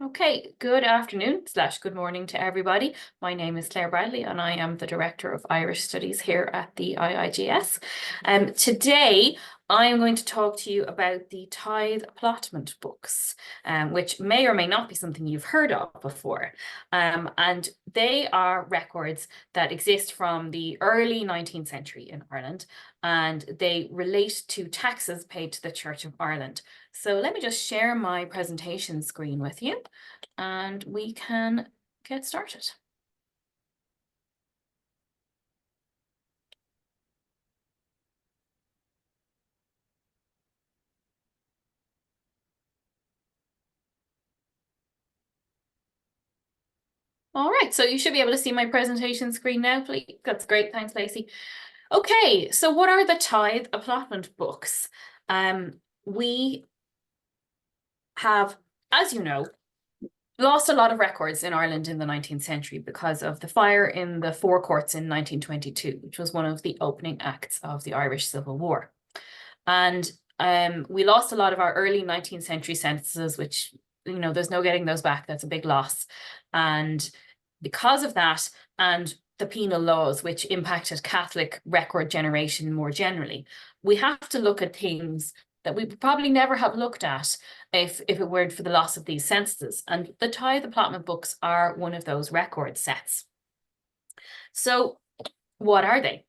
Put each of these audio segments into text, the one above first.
Okay, good afternoon / good morning to everybody. My name is Claire Bradley and I am the Director of Irish Studies here at the IIGS. Today I'm going to talk to you about the tithe allotment books, which may or may not be something you've heard of before. And they are records that exist from the early 19th century in Ireland, and they relate to taxes paid to the Church of Ireland. So let me just share my presentation screen with you and we can get started. All right, so you should be able to see my presentation screen now, please. That's great, thanks, Lacey. Okay, so what are the tithe allotment books? We have, as you know, lost a lot of records in Ireland in the 19th century because of the fire in the Four Courts in 1922, which was one of the opening acts of the Irish Civil War. And we lost a lot of our early 19th century censuses, which, you know, there's no getting those back. That's a big loss. And because of that, and the penal laws, which impacted Catholic record generation more generally, we have to look at things that we probably never have looked at if it weren't for the loss of these censuses. And the tithe allotment books are one of those record sets. So what are they?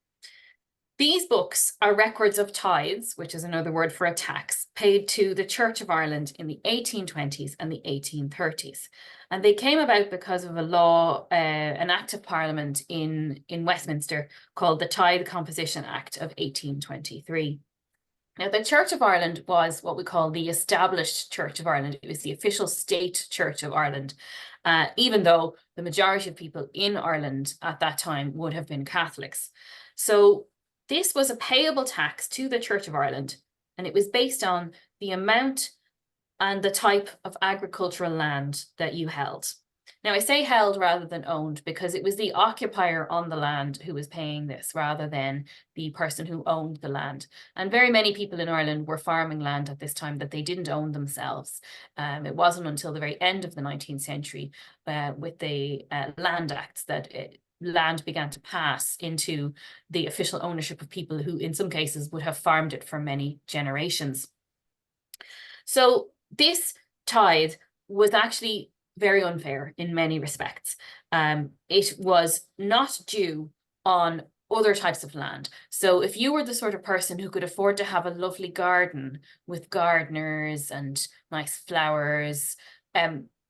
These books are records of tithes, which is another word for a tax, paid to the Church of Ireland in the 1820s and the 1830s. And they came about because of a law, an act of Parliament in Westminster called the Tithe Composition Act of 1823. Now, the Church of Ireland was what we call the established Church of Ireland. It was the official state Church of Ireland, even though the majority of people in Ireland at that time would have been Catholics. So this was a payable tax to the Church of Ireland, and it was based on the amount and the type of agricultural land that you held. Now, I say held rather than owned because it was the occupier on the land who was paying this rather than the person who owned the land. And very many people in Ireland were farming land at this time that they didn't own themselves. It wasn't until the very end of the 19th century with the Land Acts that land began to pass into the official ownership of people who in some cases would have farmed it for many generations. So this tithe was actually very unfair in many respects. It was not due on other types of land. So if you were the sort of person who could afford to have a lovely garden with gardeners and nice flowers,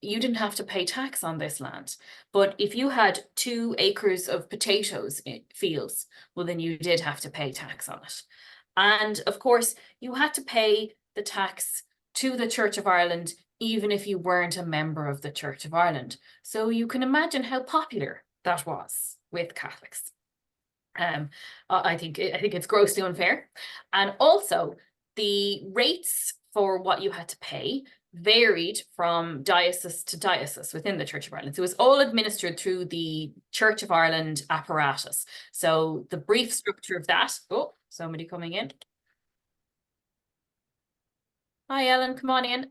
you didn't have to pay tax on this land. But if you had 2 acres of potatoes fields, well, then you did have to pay tax on it. And of course, you had to pay the tax to the Church of Ireland, even if you weren't a member of the Church of Ireland. So you can imagine how popular that was with Catholics. I think it's grossly unfair. And also, the rates for what you had to pay varied from diocese to diocese within the Church of Ireland. So it was all administered through the Church of Ireland apparatus. So the brief structure of that, oh, somebody coming in. Hi, Ellen, come on in.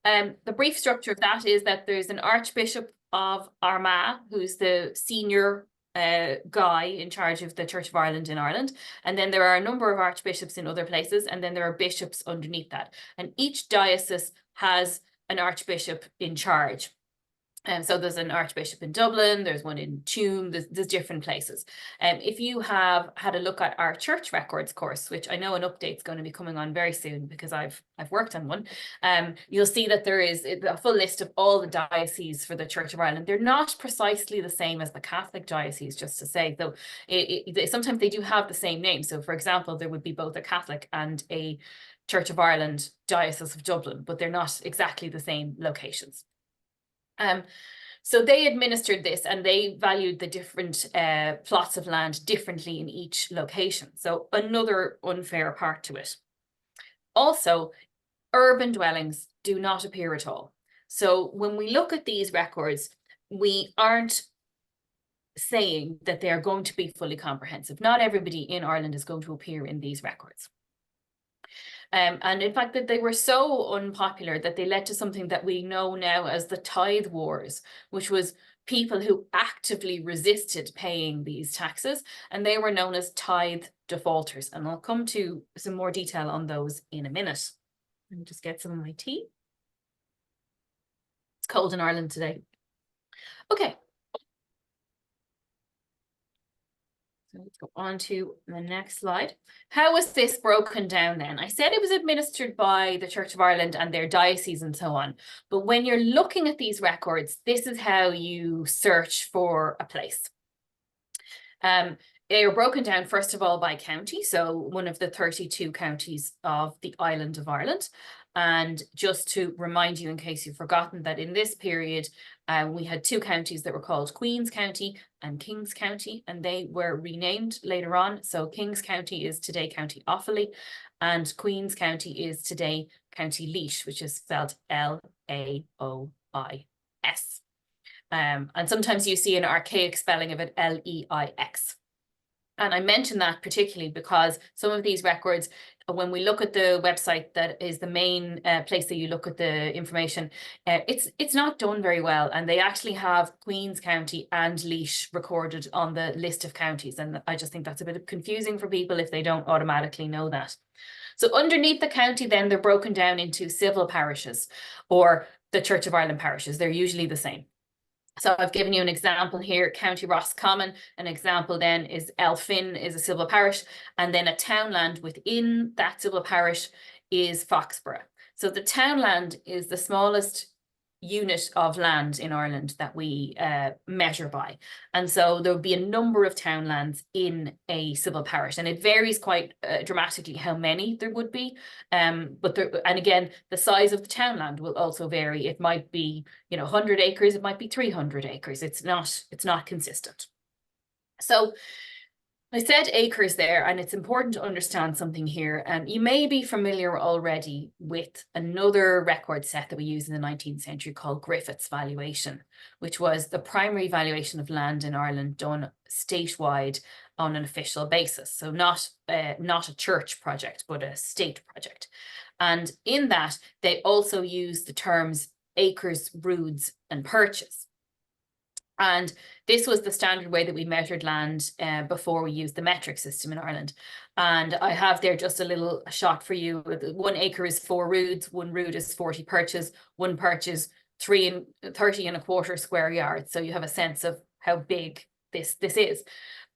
The brief structure of that is that there's an Archbishop of Armagh, who's the senior guy in charge of the Church of Ireland in Ireland. And then there are a number of archbishops in other places, and then there are bishops underneath that. And each diocese has an archbishop in charge. So there's an archbishop in Dublin, there's one in Tuam, there's different places. If you have had a look at our church records course, which I know an update's going to be coming on very soon because I've worked on one, you'll see that there is a full list of all the dioceses for the Church of Ireland. They're not precisely the same as the Catholic diocese, just to say, though sometimes they do have the same name. So for example, there would be both a Catholic and a Church of Ireland Diocese of Dublin, but they're not exactly the same locations. So they administered this and they valued the different plots of land differently in each location. So another unfair part to it. Also, urban dwellings do not appear at all. So when we look at these records, we aren't saying that they are going to be fully comprehensive. Not everybody in Ireland is going to appear in these records. And in fact, that they were so unpopular that they led to something that we know now as the tithe wars, which was people who actively resisted paying these taxes, and they were known as tithe defaulters. And I'll come to some more detail on those in a minute. Let me just get some of my tea. It's cold in Ireland today. Okay. So let's go on to the next slide. How was this broken down then? I said it was administered by the Church of Ireland and their dioceses and so on. But when you're looking at these records, this is how you search for a place. They are broken down, first of all, by county. So one of the 32 counties of the island of Ireland. And just to remind you, in case you've forgotten, that in this period, we had two counties that were called Queen's County and King's County, and they were renamed later on. So King's County is today County Offaly, and Queen's County is today County Laois, which is spelled Laois. And sometimes you see an archaic spelling of it, Leix. And I mention that particularly because some of these records, when we look at the website that is the main place that you look at the information, it's not done very well. And they actually have Queen's County and Laois recorded on the list of counties. And I just think that's a bit confusing for people if they don't automatically know that. So underneath the county, then they're broken down into civil parishes or the Church of Ireland parishes. They're usually the same. So I've given you an example here, County Roscommon. An example then is Elphin is a civil parish, and then a townland within that civil parish is Foxborough. So the townland is the smallest unit of land in Ireland that we measure by. And so there would be a number of townlands in a civil parish, and it varies quite dramatically how many there would be. But there, and again, the size of the townland will also vary. It might be, 100 acres, it might be 300 acres. It's not consistent. So I said acres there, and it's important to understand something here. You may be familiar already with another record set that we used in the 19th century called Griffith's valuation, which was the primary valuation of land in Ireland done statewide on an official basis. So not a church project, but a state project. And in that, they also use the terms acres, roods, and perches. And this was the standard way that we measured land before we used the metric system in Ireland. And I have there just a little shot for you. 1 acre is 4 roods, 1 rood is 40 perches, 1 perch is 30 and a quarter square yards. So you have a sense of how big this is.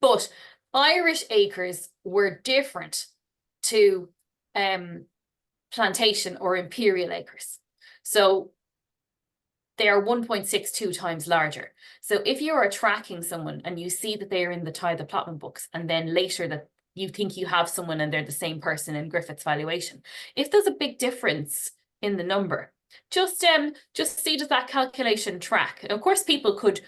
But Irish acres were different to plantation or imperial acres. So they are 1.62 times larger. So if you are tracking someone and you see that they are in the tithe allotment books, and then later that you think you have someone and they're the same person in Griffith's valuation, if there's a big difference in the number, just see does that calculation track. Of course, people could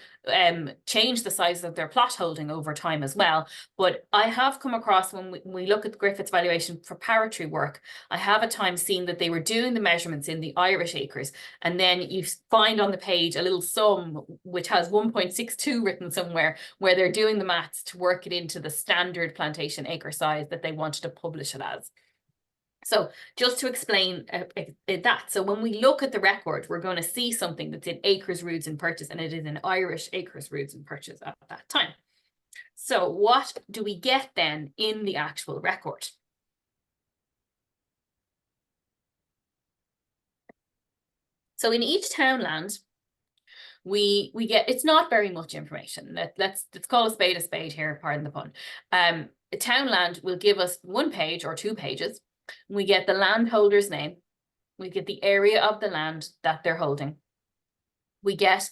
change the size of their plot holding over time as well. But I have come across, when we look at Griffith's valuation for preparatory work, I have at times seen that they were doing the measurements in the Irish acres, and then you find on the page a little sum which has 1.62 written somewhere, where they're doing the maths to work it into the standard plantation acre size that they wanted to publish it as. So just to explain that, so when we look at the record, we're going to see something that's in acres, roods, and perches, and it is in Irish acres, roods, and perches at that time. So what do we get then in the actual record? So in each townland, we get, it's not very much information. Let's call a spade here, pardon the pun. A townland will give us 1 page or 2 pages. We get the landholder's name. We get the area of the land that they're holding. We get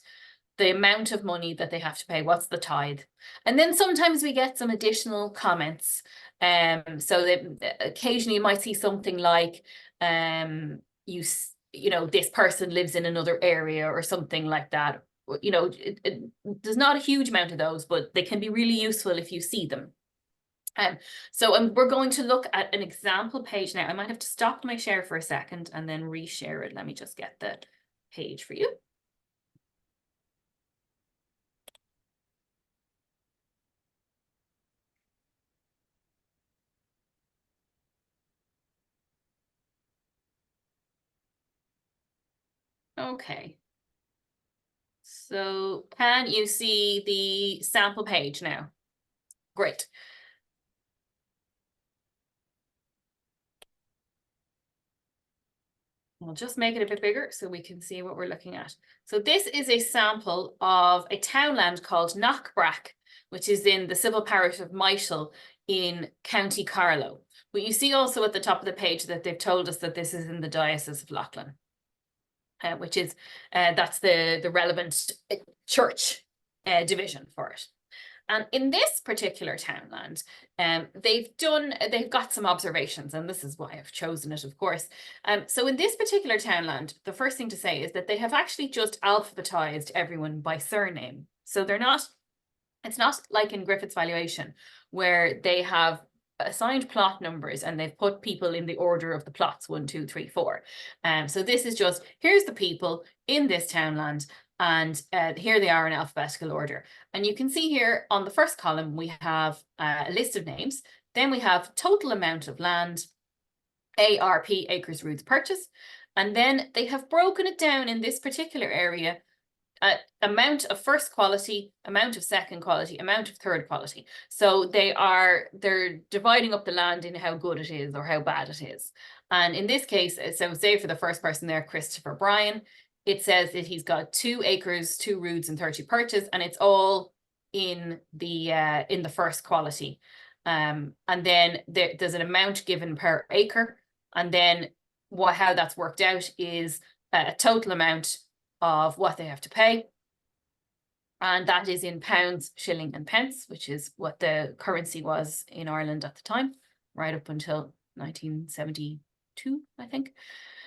the amount of money that they have to pay. What's the tithe? And then sometimes we get some additional comments. So that occasionally you might see something like, this person lives in another area or something like that. There's not a huge amount of those, but they can be really useful if you see them. So we're going to look at an example page now. I might have to stop my share for a second and then reshare it. Let me just get the page for you. Okay. So can you see the sample page now? Great. We'll just make it a bit bigger so we can see what we're looking at. So this is a sample of a townland called Knockbrack, which is in the civil parish of Mitchell in County Carlow. But you see also at the top of the page that they've told us that this is in the Diocese of Leighlin, which is, that's the relevant church division for it. And in this particular townland, they've got some observations, and this is why I've chosen it, of course. So in this particular townland, the first thing to say is that they have actually just alphabetized everyone by surname. So it's not like in Griffith's valuation, where they have assigned plot numbers and they've put people in the order of the plots, 1, 2, 3, 4. So this is just, here's the people in this townland, and here they are in alphabetical order. And you can see here on the first column, we have a list of names. Then we have total amount of land, ARP, acres, roods, purchase. And then they have broken it down in this particular area, amount of first quality, amount of second quality, amount of third quality. So they're dividing up the land in how good it is or how bad it is. And in this case, so say for the first person there, Christopher Bryan, it says that he's got 2 acres, 2 roods, and 30 purchase, and it's all in the first quality. And then there's an amount given per acre, and then how that's worked out is a total amount of what they have to pay. And that is in pounds, shilling, and pence, which is what the currency was in Ireland at the time, right up until 1972, I think.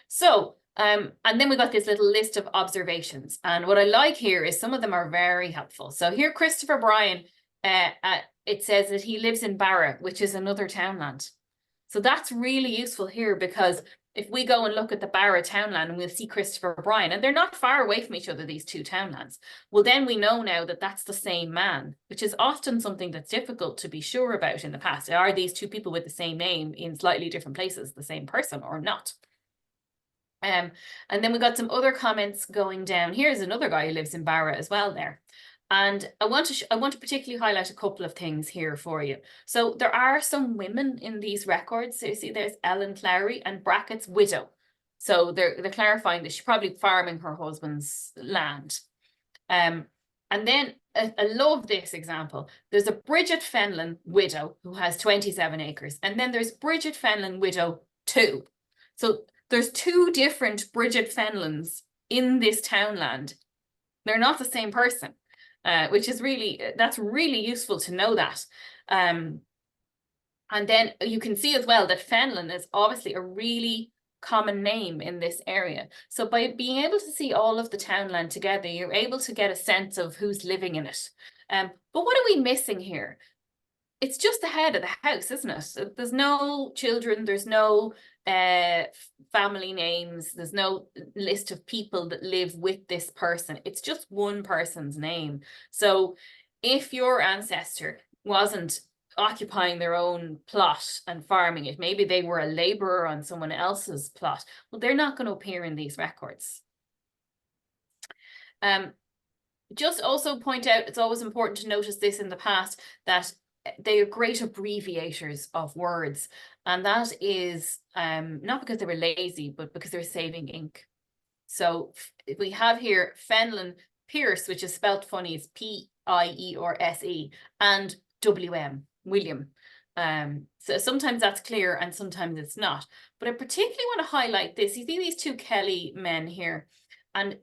So, and then we got this little list of observations. And what I like here is some of them are very helpful. So here, Christopher Bryan, it says that he lives in Barra, which is another townland. So that's really useful here, because if we go and look at the Barra townland and we'll see Christopher Bryan, and they're not far away from each other, these two townlands, well, then we know now that that's the same man, which is often something that's difficult to be sure about in the past. Are these two people with the same name in slightly different places the same person or not? And then we got some other comments going down. Here's another guy who lives in Barra as well there. And I want to particularly highlight a couple of things here for you. So there are some women in these records. So you see there's Ellen Clowry and brackets widow. So they're clarifying that she's probably farming her husband's land. And then I love this example. There's a Bridget Fenlon widow who has 27 acres. And then there's Bridget Fenlon widow 2. So there's 2 different Bridget Fenlons in this townland. They're not the same person. Which is that's really useful to know that. And then you can see as well that Fenlon is obviously a really common name in this area. So by being able to see all of the townland together, you're able to get a sense of who's living in it. But what are we missing here? It's just the head of the house, isn't it? There's no children, there's no family names, there's no list of people that live with this person. It's just one person's name. So if your ancestor wasn't occupying their own plot and farming it, maybe they were a laborer on someone else's plot, well, they're not going to appear in these records. Just also point out, it's always important to notice this in the past, that they are great abbreviators of words. And that is not because they were lazy, but because they're saving ink. So we have here Fenlon Pierce, which is spelt funny, is P-I-E-R-S-E, and W-M, William. So sometimes that's clear and sometimes it's not. But I particularly want to highlight this. You see these 2 Kelly men here. And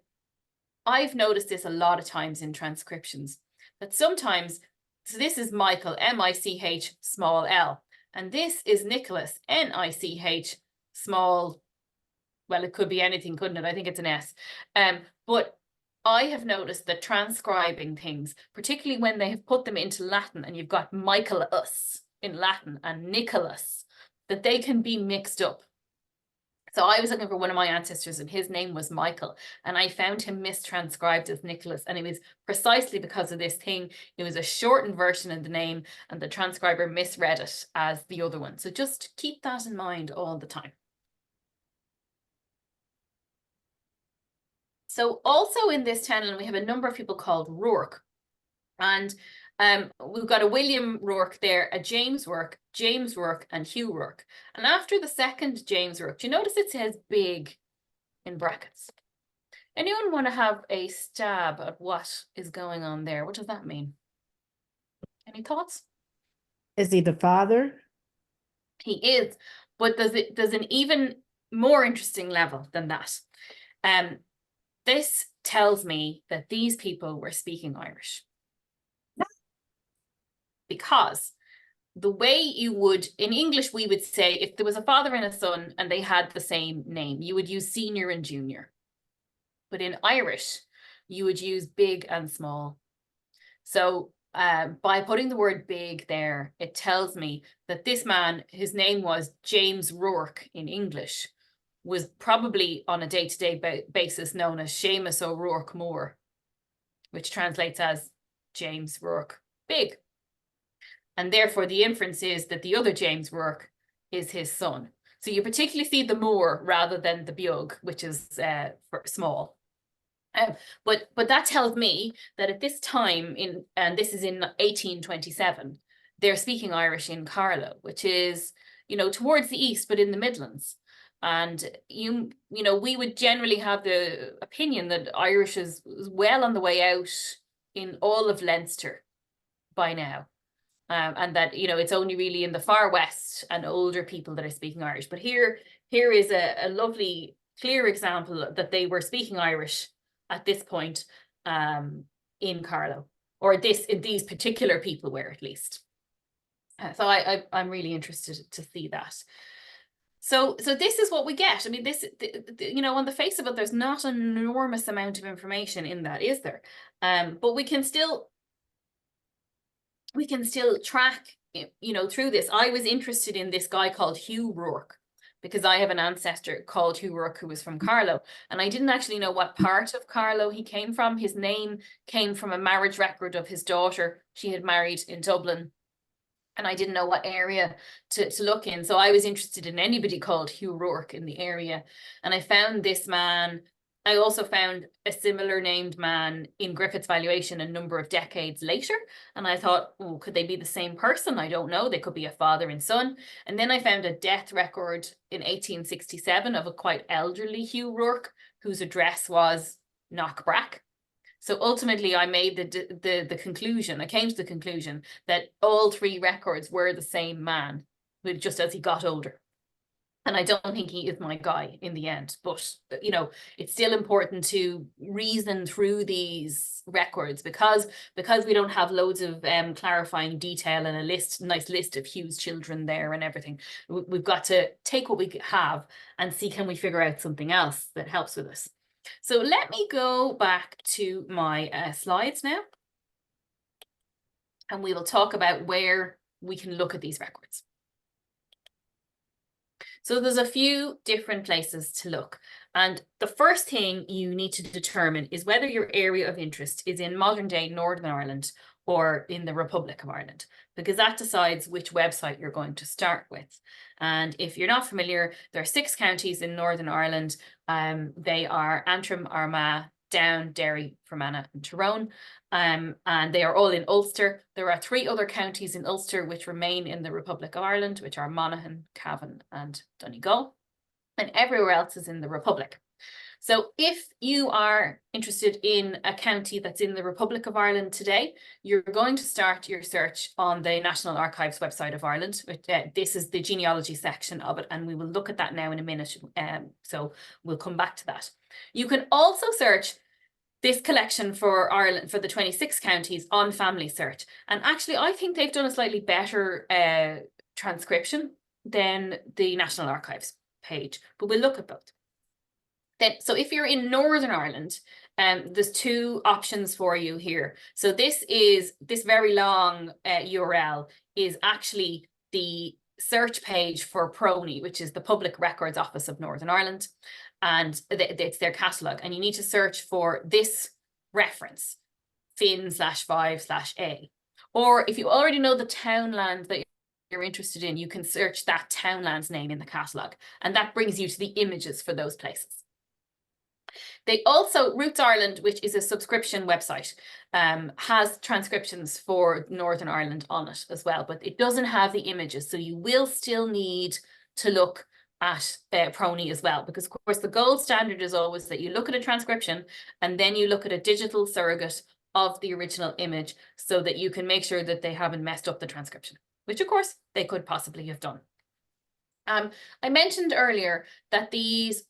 I've noticed this a lot of times in transcriptions, that sometimes, so this is Michael, M-I-C-H, small l. And this is Nicholas, N-I-C-H, small, well, it could be anything, couldn't it? I think it's an S. But I have noticed that transcribing things, particularly when they have put them into Latin, and you've got Michaelus in Latin and Nicholas, that they can be mixed up. So I was looking for one of my ancestors and his name was Michael, and I found him mistranscribed as Nicholas, and it was precisely because of this thing. It was a shortened version of the name and the transcriber misread it as the other one. So just keep that in mind all the time. So also in this channel, we have a number of people called Rourke. And we've got a William Rourke there, a James Rourke, and Hugh Rourke. And after the second James Rourke, do you notice it says big in brackets? Anyone want to have a stab at what is going on there? What does that mean? Any thoughts? Is he the father? He is, but there's an even more interesting level than that. This tells me that these people were speaking Irish. Because the way you would, in English, we would say if there was a father and a son and they had the same name, you would use senior and junior. But in Irish, you would use big and small. So by putting the word big there, it tells me that this man, his name was James Rourke in English, was probably on a day-to-day basis known as Seamus O'Rourke Moore, which translates as James Rourke Big. And therefore the inference is that the other James Rourke is his son. So you particularly see the Moore rather than the Beag, which is for small. But that tells me that at this time, and this is in 1827, they're speaking Irish in Carlow, which is, you know, towards the east, but in the Midlands. And you know, we would generally have the opinion that Irish is well on the way out in all of Leinster by now. And that, you know, it's only really in the far west and older people that are speaking Irish. But here is a lovely, clear example that they were speaking Irish at this point in Carlow, or these particular people were, at least. So I'm really interested to see that. So this is what we get. I mean, you know, on the face of it, there's not an enormous amount of information in that, is there? But we can still track, you know, through this. I was interested in this guy called Hugh Rourke because I have an ancestor called Hugh Rourke who was from Carlow, and I didn't actually know what part of Carlow he came from. His name came from a marriage record of his daughter. She had married in Dublin, and I didn't know what area to look in. So I was interested in anybody called Hugh Rourke in the area, and I found this man. I also found a similar named man in Griffith's valuation a number of decades later. And I thought, oh, could they be the same person? I don't know. They could be a father and son. And then I found a death record in 1867 of a quite elderly Hugh Rourke, whose address was Knockbrack. So ultimately, I made the conclusion, I came to the conclusion that all three records were the same man, just as he got older. And I don't think he is my guy in the end, but, you know, it's still important to reason through these records because we don't have loads of clarifying detail and a nice list of Hugh's children there and everything. We've got to take what we have and see, can we figure out something else that helps with us? So let me go back to my slides now, and we will talk about where we can look at these records. So there's a few different places to look. And the first thing you need to determine is whether your area of interest is in modern day Northern Ireland or in the Republic of Ireland, because that decides which website you're going to start with. And if you're not familiar, there are 6 counties in Northern Ireland. They are Antrim, Armagh, Down, Derry, Fermanagh and Tyrone. And they are all in Ulster. There are 3 other counties in Ulster which remain in the Republic of Ireland, which are Monaghan, Cavan and Donegal. And everywhere else is in the Republic. So if you are interested in a county that's in the Republic of Ireland today, you're going to start your search on the National Archives website of Ireland. This is the genealogy section of it, and we will look at that now in a minute. So we'll come back to that. You can also search this collection for Ireland, for the 26 counties, on Family Search. And actually, I think they've done a slightly better transcription than the National Archives page, but we'll look at both. Then, so if you're in Northern Ireland, there's 2 options for you here. So this very long URL is actually the search page for PRONI, which is the Public Records Office of Northern Ireland. And it's their catalogue. And you need to search for this reference, Fin/5/A. Or if you already know the townland that you're interested in, you can search that townland's name in the catalogue. And that brings you to the images for those places. They also, Roots Ireland, which is a subscription website, has transcriptions for Northern Ireland on it as well, but it doesn't have the images. So you will still need to look at Prony as well, because of course the gold standard is always that you look at a transcription and then you look at a digital surrogate of the original image so that you can make sure that they haven't messed up the transcription, which of course they could possibly have done. I mentioned earlier that these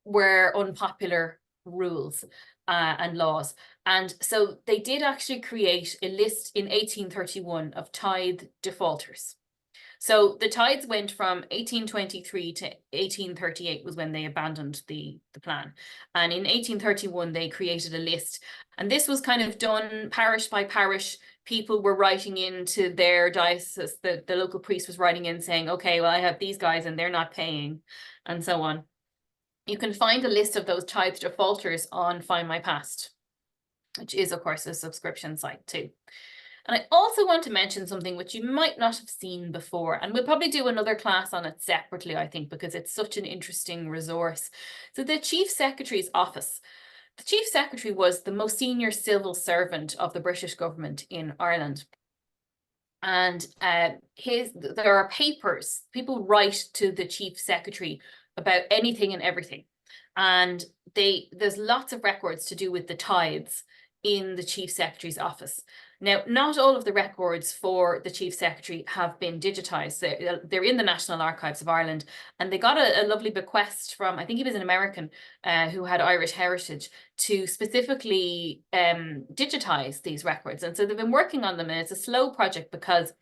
were unpopular rules and laws. And so they did actually create a list in 1831 of tithe defaulters. So the tithes went from 1823 to 1838 was when they abandoned the plan. And in 1831, they created a list. And this was kind of done parish by parish. People were writing into their diocese, the local priest was writing in saying, okay, well, I have these guys and they're not paying, and so on. You can find a list of those tithe defaulters on Find My Past, which is, of course, a subscription site too. And I also want to mention something which you might not have seen before, and we'll probably do another class on it separately, I think, because it's such an interesting resource. So the Chief Secretary's office. The Chief Secretary was the most senior civil servant of the British government in Ireland. And there are papers, people write to the Chief Secretary about anything and everything. And there's lots of records to do with the tithes in the Chief Secretary's office. Now, not all of the records for the Chief Secretary have been digitized. They're in the National Archives of Ireland, and they got a lovely bequest from, I think he was an American who had Irish heritage, to specifically digitize these records. And so they've been working on them, and it's a slow project because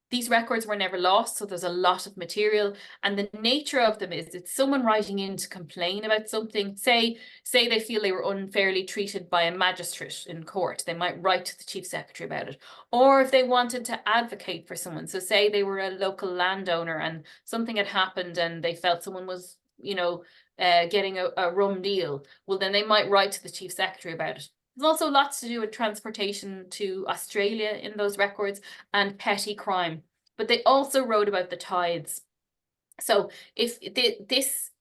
these records were never lost, so there's a lot of material, and the nature of them is it's someone writing in to complain about something. Say they feel they were unfairly treated by a magistrate in court, they might write to the Chief Secretary about it. Or if they wanted to advocate for someone, so say they were a local landowner and something had happened and they felt someone was, getting a rum deal, well, then they might write to the Chief Secretary about it. There's also lots to do with transportation to Australia in those records and petty crime. But they also wrote about the tithes. So if this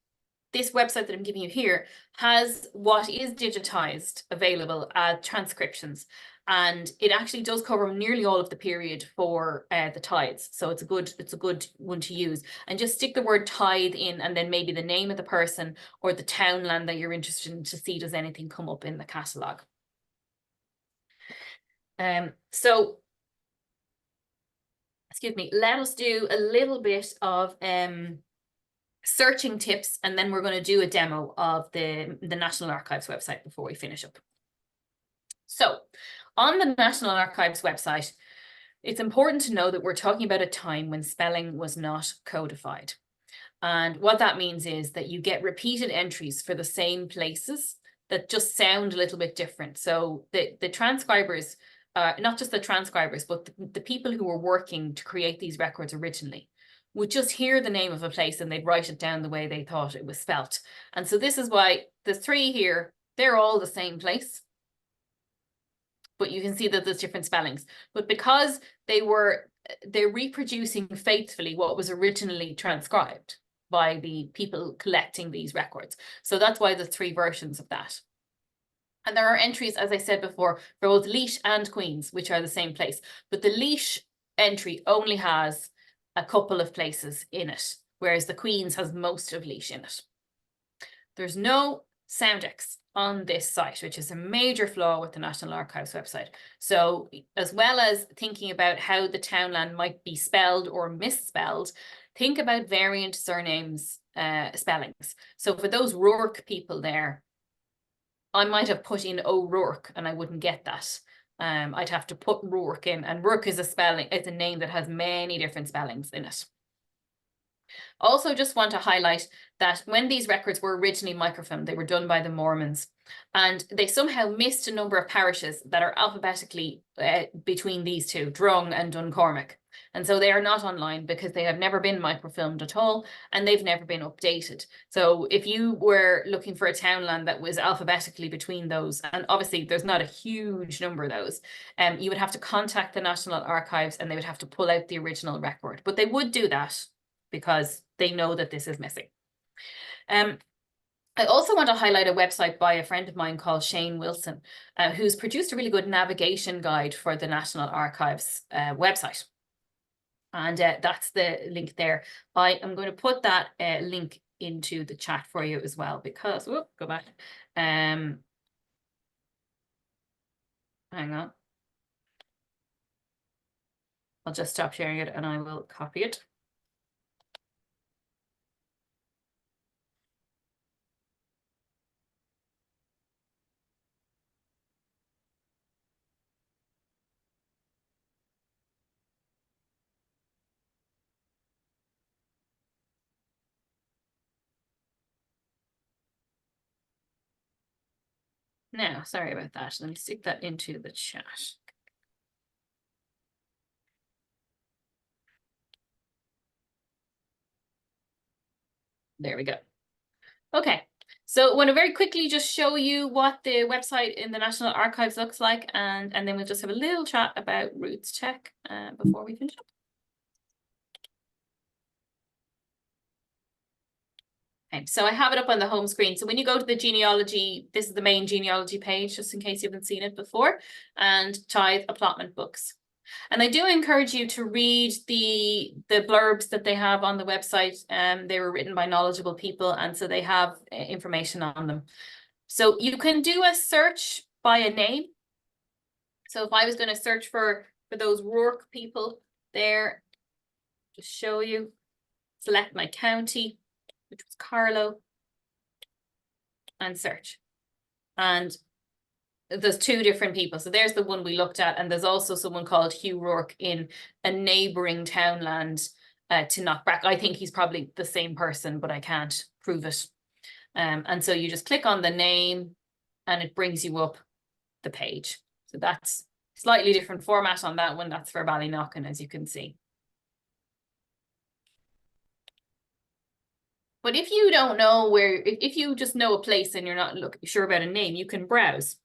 website that I'm giving you here has what is digitized available as transcriptions. And it actually does cover nearly all of the period for the tithes. So it's a good one to use. And just stick the word tithe in and then maybe the name of the person or the townland that you're interested in to see does anything come up in the catalogue. So, excuse me, let us do a little bit of searching tips, and then we're going to do a demo of the National Archives website before we finish up. So, on the National Archives website, it's important to know that we're talking about a time when spelling was not codified. And what that means is that you get repeated entries for the same places that just sound a little bit different. So the transcribers, not just the transcribers, but the people who were working to create these records originally would just hear the name of a place and they'd write it down the way they thought it was spelt. And so this is why the three here, they're all the same place. But you can see that there's different spellings. But because they're reproducing faithfully what was originally transcribed by the people collecting these records. So that's why the three versions of that. And there are entries, as I said before, for both Laois and Queens, which are the same place. But the Laois entry only has a couple of places in it, whereas the Queens has most of Laois in it. There's no soundex on this site, which is a major flaw with the National Archives website. So as well as thinking about how the townland might be spelled or misspelled, think about variant surnames spellings. So for those Rourke people there, I might have put in O'Rourke and I wouldn't get that. I'd have to put Rourke in, and Rourke is it's a name that has many different spellings in it. Also, just want to highlight that when these records were originally microfilmed, they were done by the Mormons, and they somehow missed a number of parishes that are alphabetically between these two, Drung and Duncormac. And so they are not online because they have never been microfilmed at all, and they've never been updated. So if you were looking for a townland that was alphabetically between those, and obviously there's not a huge number of those, you would have to contact the National Archives and they would have to pull out the original record. But they would do that because they know that this is missing. I also want to highlight a website by a friend of mine called Shane Wilson, who's produced a really good navigation guide for the National Archives website. And that's the link there. I am going to put that link into the chat for you as well, because, whoop, go back. Hang on. I'll just stop sharing it and I will copy it. Now, sorry about that. Let me stick that into the chat. There we go. Okay, so I want to very quickly just show you what the website in the National Archives looks like, and then we'll just have a little chat about Roots Check before we finish up. Okay, so I have it up on the home screen. So when you go to the genealogy, this is the main genealogy page, just in case you haven't seen it before, and tithe allotment books. And I do encourage you to read the blurbs that they have on the website. They were written by knowledgeable people, and so they have information on them. So you can do a search by a name. So if I was going to search for those Rourke people there, just show you, select my county, which was Carlow, and search. And there's two different people. So there's the one we looked at, and there's also someone called Hugh Rourke in a neighbouring townland to Knockbrack. I think he's probably the same person, but I can't prove it. And so you just click on the name and it brings you up the page. So that's slightly different format on that one. That's for Ballyknocken, as you can see. But if you don't know where, if you just know a place and you're not sure about a name, you can browse.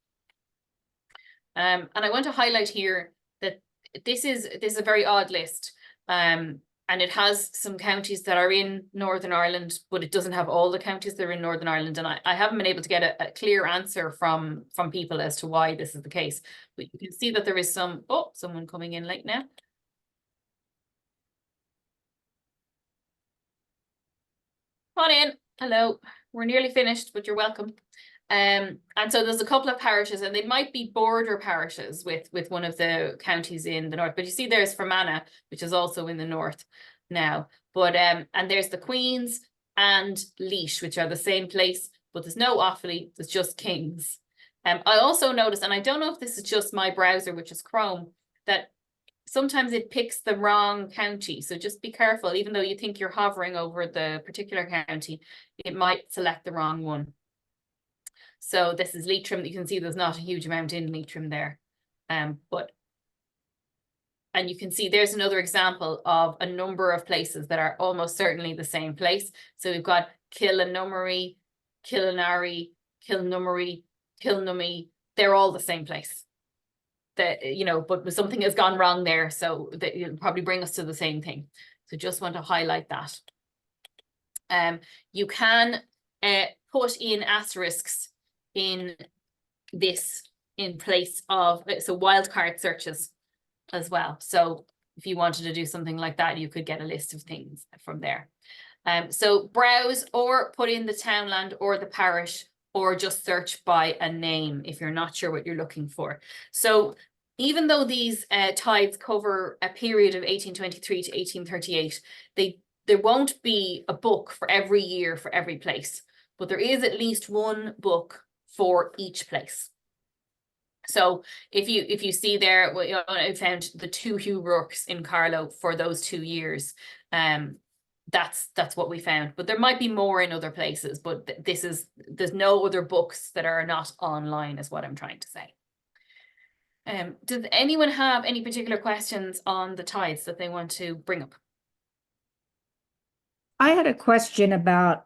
And I want to highlight here that this is a very odd list. And it has some counties that are in Northern Ireland, but it doesn't have all the counties that are in Northern Ireland. And I haven't been able to get a clear answer from people as to why this is the case. But you can see that there is someone coming in late now. Come on in. Hello. We're nearly finished, but you're welcome. And so there's a couple of parishes, and they might be border parishes with one of the counties in the north. But you see there's Fermanagh, which is also in the north now. But and there's the Queens and Laois, which are the same place, but there's no Offaly, there's just Kings. I also noticed, and I don't know if this is just my browser, which is Chrome, that sometimes it picks the wrong county. So just be careful, even though you think you're hovering over the particular county, it might select the wrong one. So this is Leitrim. You can see there's not a huge amount in Leitrim there. And you can see there's another example of a number of places that are almost certainly the same place. So we've got Killanummery, Killinary, Kilnummery, Kilnummy. They're all the same place. But something has gone wrong there, so that it'll probably bring us to the same thing. So just want to highlight that. You can put in asterisks in this in place of wildcard searches as well. So if you wanted to do something like that, you could get a list of things from there. So browse or put in the townland or the parish, or just search by a name if you're not sure what you're looking for. So even though these tithes cover a period of 1823 to 1838, there won't be a book for every year for every place, but there is at least one book for each place. So if you see there, I found the 2 Hugh Rourkes in Carlow for those 2 years. That's what we found, but there might be more in other places, but there's no other books that are not online, is what I'm trying to say. Does anyone have any particular questions on the tithes that they want to bring up? I had a question about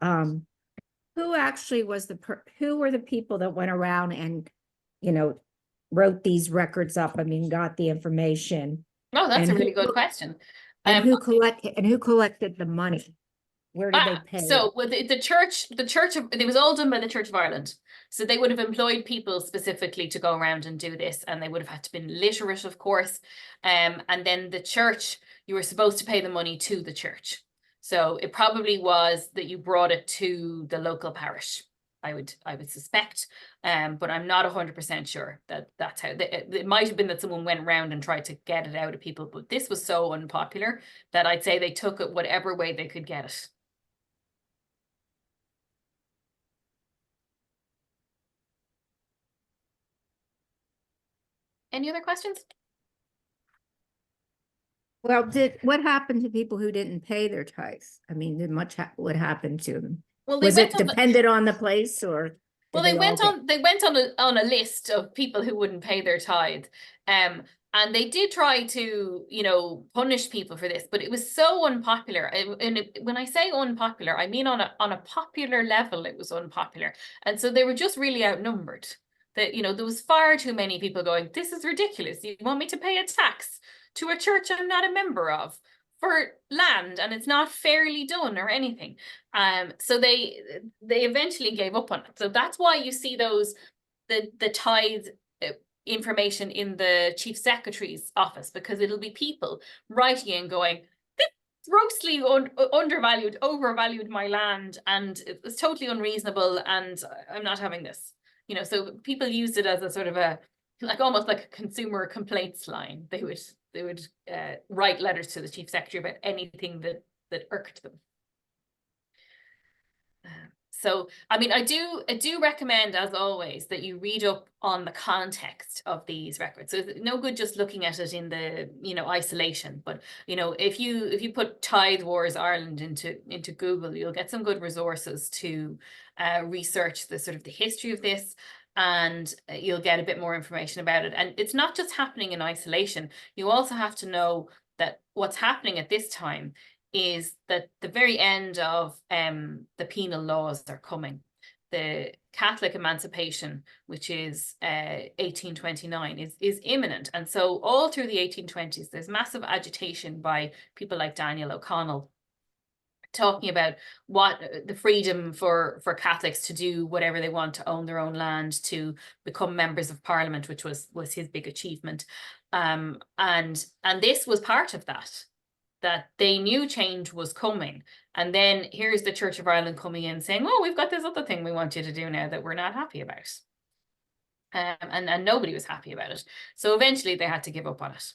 who actually was who were the people that went around and, wrote these records up? I mean, got the information. Oh, that's a really good question. And who collected the money? Where did they pay? So with the church of it was all done by the Church of Ireland. So they would have employed people specifically to go around and do this, and they would have had to been literate, of course. And then the church, you were supposed to pay the money to the church. So it probably was that you brought it to the local parish. I would suspect, but I'm not 100% sure that that's how it might have been that someone went around and tried to get it out of people, but this was so unpopular that I'd say they took it whatever way they could get it. Any other questions? Well, what happened to people who didn't pay their tithes? I mean, what happened to them? Well, Was it dependent on the place, or well, did they went get... on on a list of people who wouldn't pay their tithe. And they did try to, punish people for this, but it was so unpopular. And when I say unpopular, I mean on a popular level, it was unpopular. And so they were just really outnumbered. That, there was far too many people going, this is ridiculous. You want me to pay a tax to a church I'm not a member of for land, and it's not fairly done or anything. So they eventually gave up on it. So that's why you see the tithe information in the chief secretary's office, because it'll be people writing in going, this grossly undervalued, overvalued my land, and it's totally unreasonable, and I'm not having this. So people used it as a sort of almost like a consumer complaints line. They would write letters to the chief secretary about anything that irked them. So, I mean, I do recommend, as always, that you read up on the context of these records. So it's no good just looking at it in the, isolation. But, if you put Tithe Wars Ireland into Google, you'll get some good resources to research the sort of the history of this, and you'll get a bit more information about it. And it's not just happening in isolation. You also have to know that what's happening at this time is that the very end of the penal laws are coming. The Catholic emancipation, which is 1829, is imminent. And so all through the 1820s, there's massive agitation by people like Daniel O'Connell, talking about what the freedom for Catholics to do whatever they want, to own their own land, to become members of Parliament, which was his big achievement. And this was part of that they knew change was coming. And then here's the Church of Ireland coming in saying, oh, we've got this other thing we want you to do now that we're not happy about. And nobody was happy about it. So eventually they had to give up on it.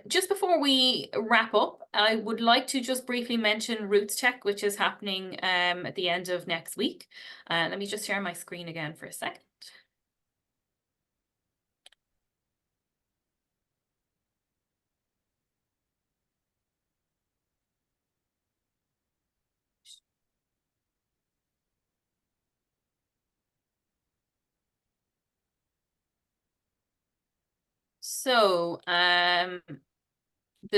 Just before we wrap up, I would like to just briefly mention Roots Tech, which is happening at the end of next week. Let me just share my screen again for a second. So the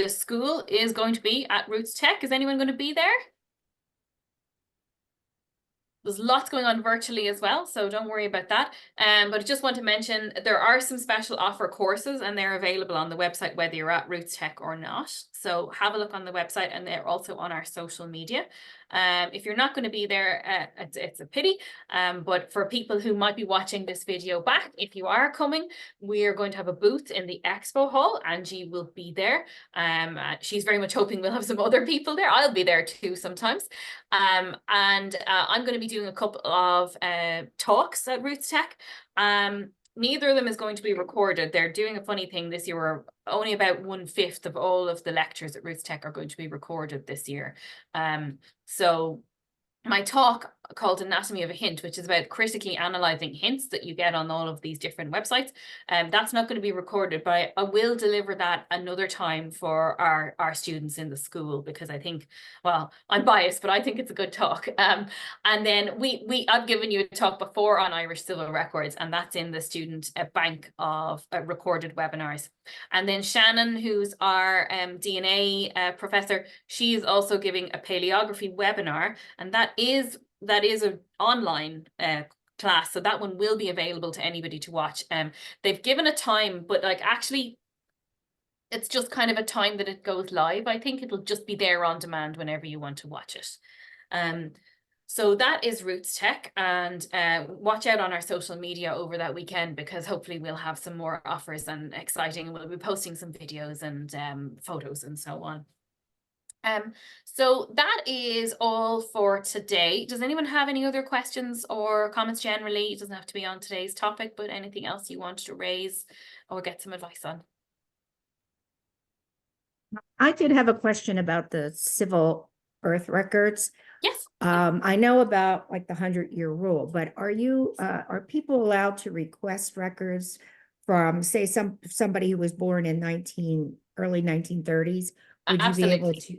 school is going to be at Roots Tech. Is anyone going to be there? There's lots going on virtually as well, so don't worry about that. But I just want to mention there are some special offer courses, and they're available on the website whether you're at Roots Tech or not. So have a look on the website, and they're also on our social media. If you're not going to be there, it's a pity. But for people who might be watching this video back, if you are coming, we are going to have a booth in the expo hall. Angie will be there. She's very much hoping we'll have some other people there. I'll be there too sometimes. And I'm going to be doing a couple of talks at Roots Tech. Neither of them is going to be recorded. They're doing a funny thing this year where only about 1/5 of all of the lectures at Roots Tech are going to be recorded this year. So my talk called Anatomy of a Hint, which is about critically analyzing hints that you get on all of these different websites. That's not going to be recorded, but I will deliver that another time for our students in the school, because I think, well, I'm biased, but I think it's a good talk. And then I've given you a talk before on Irish civil records, and that's in the student bank of recorded webinars. And then Shannon, who's our DNA professor, she's also giving a paleography webinar, and that is an online class, so that one will be available to anybody to watch. They've given a time, but like actually It's just kind of a time that it goes live. I think it'll just be there on demand whenever you want to watch it. So that is Roots Tech, and watch out on our social media over that weekend, because hopefully we'll have some more offers and exciting. We'll be posting some videos and photos and so on. So that is all for today. Does anyone have any other questions or comments generally? It doesn't have to be on today's topic, but anything else you want to raise or get some advice on? I did have a question about the civil earth records. Yes. I know about like the 100-year rule, but are people allowed to request records from, say, somebody who was born in early 1930s? Would you be able Absolutely. to?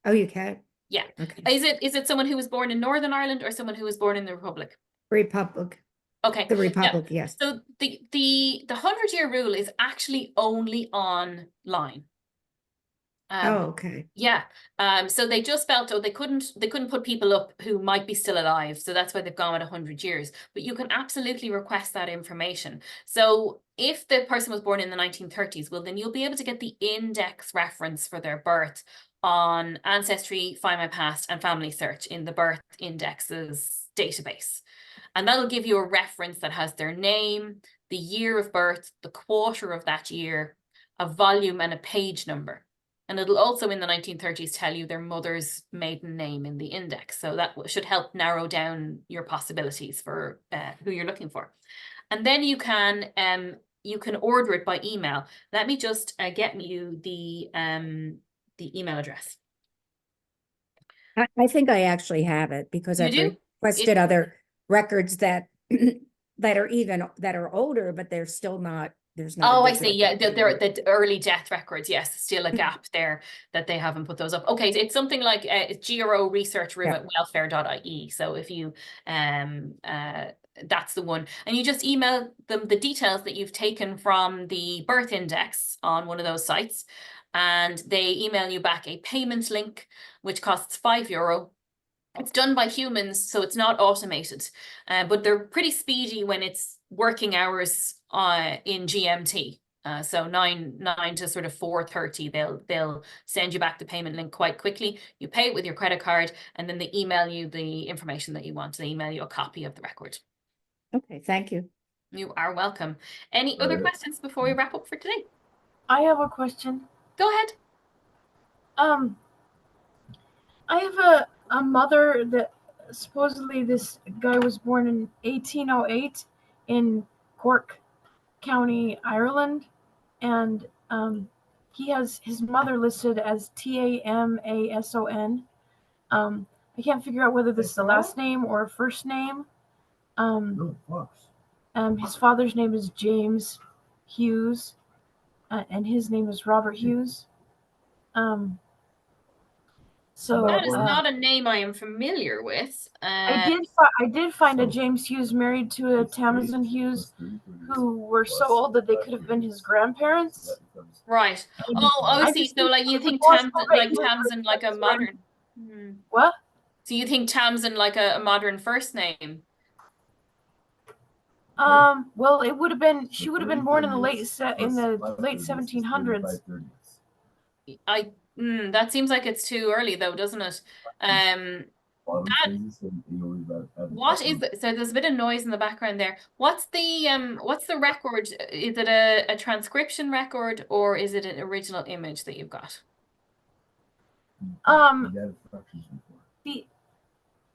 Oh, you can? Yeah. Okay. Is it someone who was born in Northern Ireland or someone who was born in the Republic? Republic. Okay. The Yeah. Republic, yes. So the 100-year rule is actually only online. Oh, okay. Yeah. So they just felt, oh, they couldn't put people up who might be still alive. So that's why they've gone with 100 years. But you can absolutely request that information. So if the person was born in the 1930s, well, then you'll be able to get the index reference for their birth on Ancestry, Find My Past, and Family Search in the birth indexes database. And that'll give you a reference that has their name, the year of birth, the quarter of that year, a volume, and a page number. And it'll also in the 1930s tell you their mother's maiden name in the index. So that should help narrow down your possibilities for who you're looking for. And then you can order it by email. Let me just get you the email address. I think I actually have it because You I've do? requested other records that that are older, but they're still not, there's not a Oh, I see. digital Yeah, copy. they're the early death records. Yes, still a gap there that they haven't put those up. Okay, it's something like GRO research room Yeah. at welfare.ie. So if you that's the one, and you just email them the details that you've taken from the birth index on one of those sites, and they email you back a payment link which costs €5. It's done by humans, so it's not automated, but they're pretty speedy when it's working hours in GMT. So nine to sort of 4:30, they'll send you back the payment link quite quickly. You pay it with your credit card, and then they email you the information that you want. They email you a copy of the record. Okay, thank you. You are welcome. Any other questions before we wrap up for today? I have a question. Go ahead. I have a mother that supposedly this guy was born in 1808 in Cork County, Ireland, and he has his mother listed as Tamason. I can't figure out whether this is a last name or a first name. His father's name is James Hughes, and his name is Robert Hughes. So That is not a name I am familiar with. I did find a James Hughes married to a Tamsin Hughes who were so old that they could have been his grandparents. Right. Oh, I see. So like you think Tamsin like a modern. What? So you think Tamsin like a modern first name? Well, it would have been. She would have been born in the late 1700s. That seems like it's too early though, doesn't it? What is so there's a bit of noise in the background there. What's the record? Is it a transcription record or is it an original image that you've got? The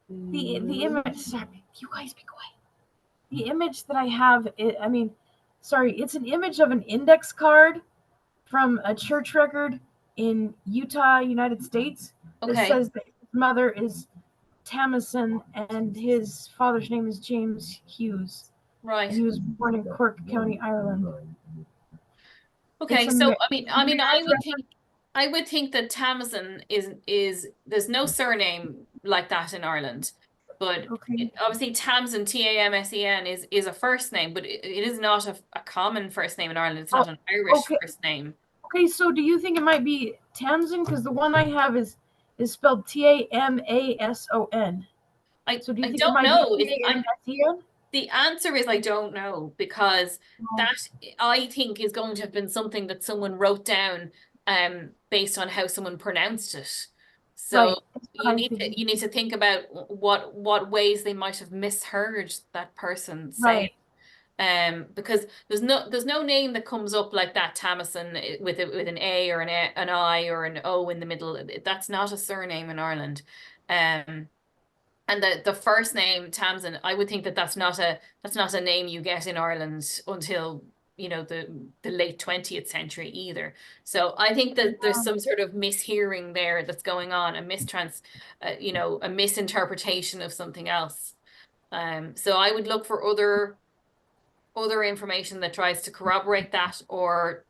image. Sorry, you guys be quiet. The image that I have, it's an image of an index card from a church record in Utah, United States. Okay. That says that his mother is Tamison and his father's name is James Hughes. Right. And he was born in Cork County, Ireland. Okay, so I would think that Tamsin is there's no surname like that in Ireland. But obviously Tamsin, Tamsen, is a first name, but it is not a common first name in Ireland. It's not an Irish first name. Okay, so do you think it might be Tamsin? Because the one I have is spelled Tamason. So do you think I don't know. The answer is I don't know, because that I think is going to have been something that someone wrote down based on how someone pronounced it. So Right. That's what I'm thinking. you need to think about what ways they might have misheard that person saying. Right. Because there's no name that comes up like that Tamison with an A or an I or an O in the middle. That's not a surname in Ireland. And the first name Tamsin, I would think that that's not a name you get in Ireland until, you know, the late 20th century either. So I think that there's some sort of mishearing there that's going on, you know, a misinterpretation of something else. So I would look for other information that tries to corroborate that or,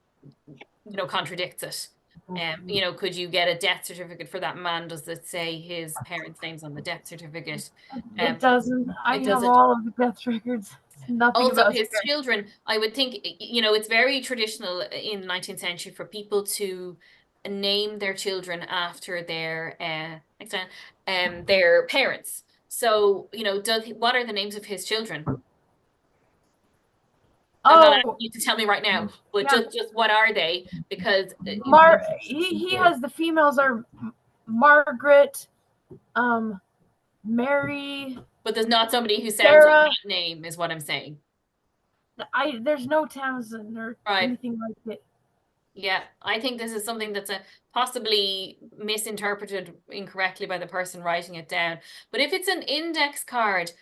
you know, contradicts it. You know, could you get a death certificate for that man? Does it say his parents' names on the death certificate? It doesn't. I It have doesn't. all of the death records. Nothing Also, about his Sarah. children, I would think, you know, it's very traditional in the 19th century for people to name their children after their parents. So, you know, what are the names of his children? I'm not asking Oh, you to tell me right now, but yeah. just what are they? Because He has the females are Margaret, Mary, but there's not somebody who sounds like Sarah. that name, is what I'm saying. There's no Townsend or Right. anything like it. Yeah, I think this is something that's possibly misinterpreted incorrectly by the person writing it down. But if it's an index card,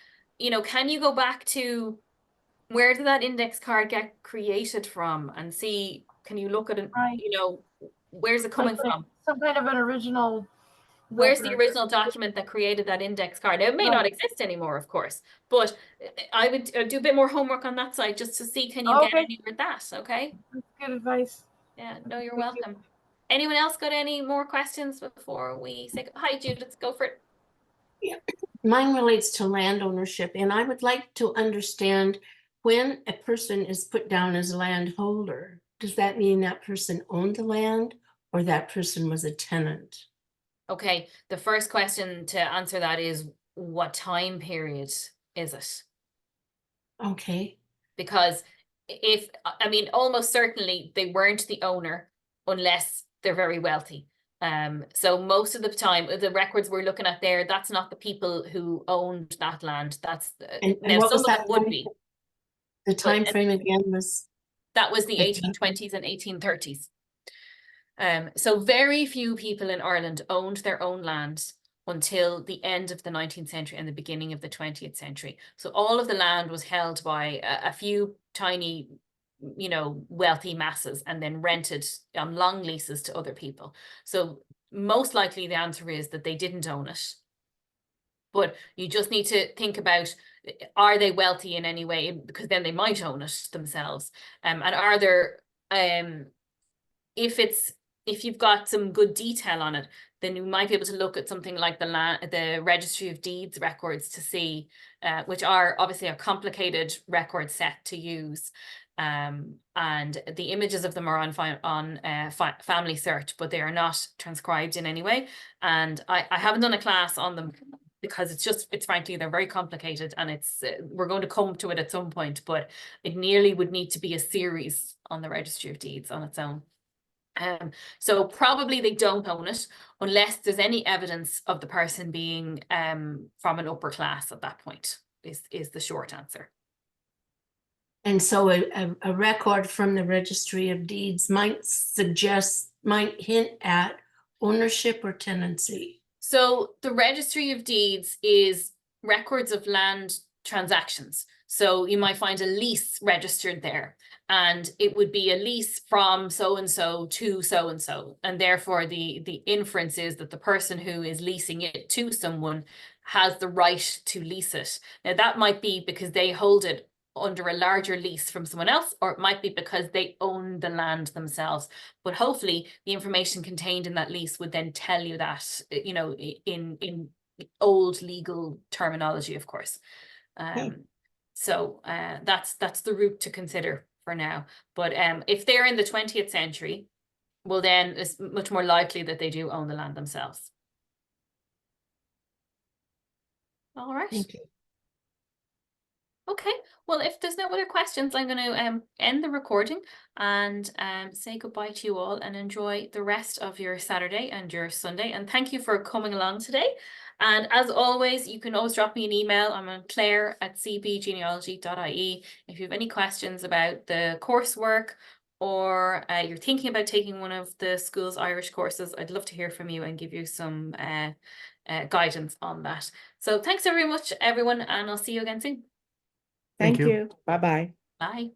you know, can you go back to where did that index card get created from and see, can you look at it, Right. you know, where's it coming from? Some kind of an original Where's the record. original document that created that index card? Now, it may not exist anymore, of course, but I would do a bit more homework on that side just to see, can you get anywhere with that, okay? That's good advice. Yeah, no, you're welcome. Anyone else got any more questions before we say hi, Jude? Let's go for it. Yeah, mine relates to land ownership, and I would like to understand when a person is put down as a landholder, does that mean that person owned the land or that person was a tenant? Okay, the first question to answer that is what time period is it? Okay. Because I mean, almost certainly they weren't the owner unless they're very wealthy. So most of the time, the records we're looking at there, that's not the people who owned that land. That's And now what some was of that them would be. The time frame again was? That was the 1820s and 1830s. So very few people in Ireland owned their own land until the end of the 19th century and the beginning of the 20th century. So all of the land was held by a few tiny, you know, wealthy masses and then rented on long leases to other people. So most likely the answer is that they didn't own it. But you just need to think about, are they wealthy in any way? Because then they might own it themselves. And are there, if you've got some good detail on it, then you might be able to look at something like the Registry of Deeds records to see, which are obviously a complicated record set to use. And the images of them are on Family Search, but they are not transcribed in any way. And I haven't done a class on them because it's frankly, they're very complicated and we're going to come to it at some point, but it nearly would need to be a series on the Registry of Deeds on its own. So probably they don't own it unless there's any evidence of the person being from an upper class at that point, is the short answer. And so a record from the Registry of Deeds might hint at ownership or tenancy. So the Registry of Deeds is records of land transactions. So you might find a lease registered there, and it would be a lease from so-and-so to so-and-so. And therefore the inference is that the person who is leasing it to someone has the right to lease it. Now that might be because they hold it under a larger lease from someone else, or it might be because they own the land themselves. But hopefully the information contained in that lease would then tell you that, you know, in old legal terminology, of course. So that's the route to consider for now. But if they're in the 20th century, well, then it's much more likely that they do own the land themselves. All right. Thank you. Okay, well, if there's no other questions, I'm going to end the recording and say goodbye to you all and enjoy the rest of your Saturday and your Sunday. And thank you for coming along today. And as always, you can always drop me an email. I'm on claire@cbgenealogy.ie. If you have any questions about the coursework, or you're thinking about taking one of the school's Irish courses, I'd love to hear from you and give you some guidance on that. So thanks very much, everyone, and I'll see you again soon. Thank you. you. Bye-bye. Bye.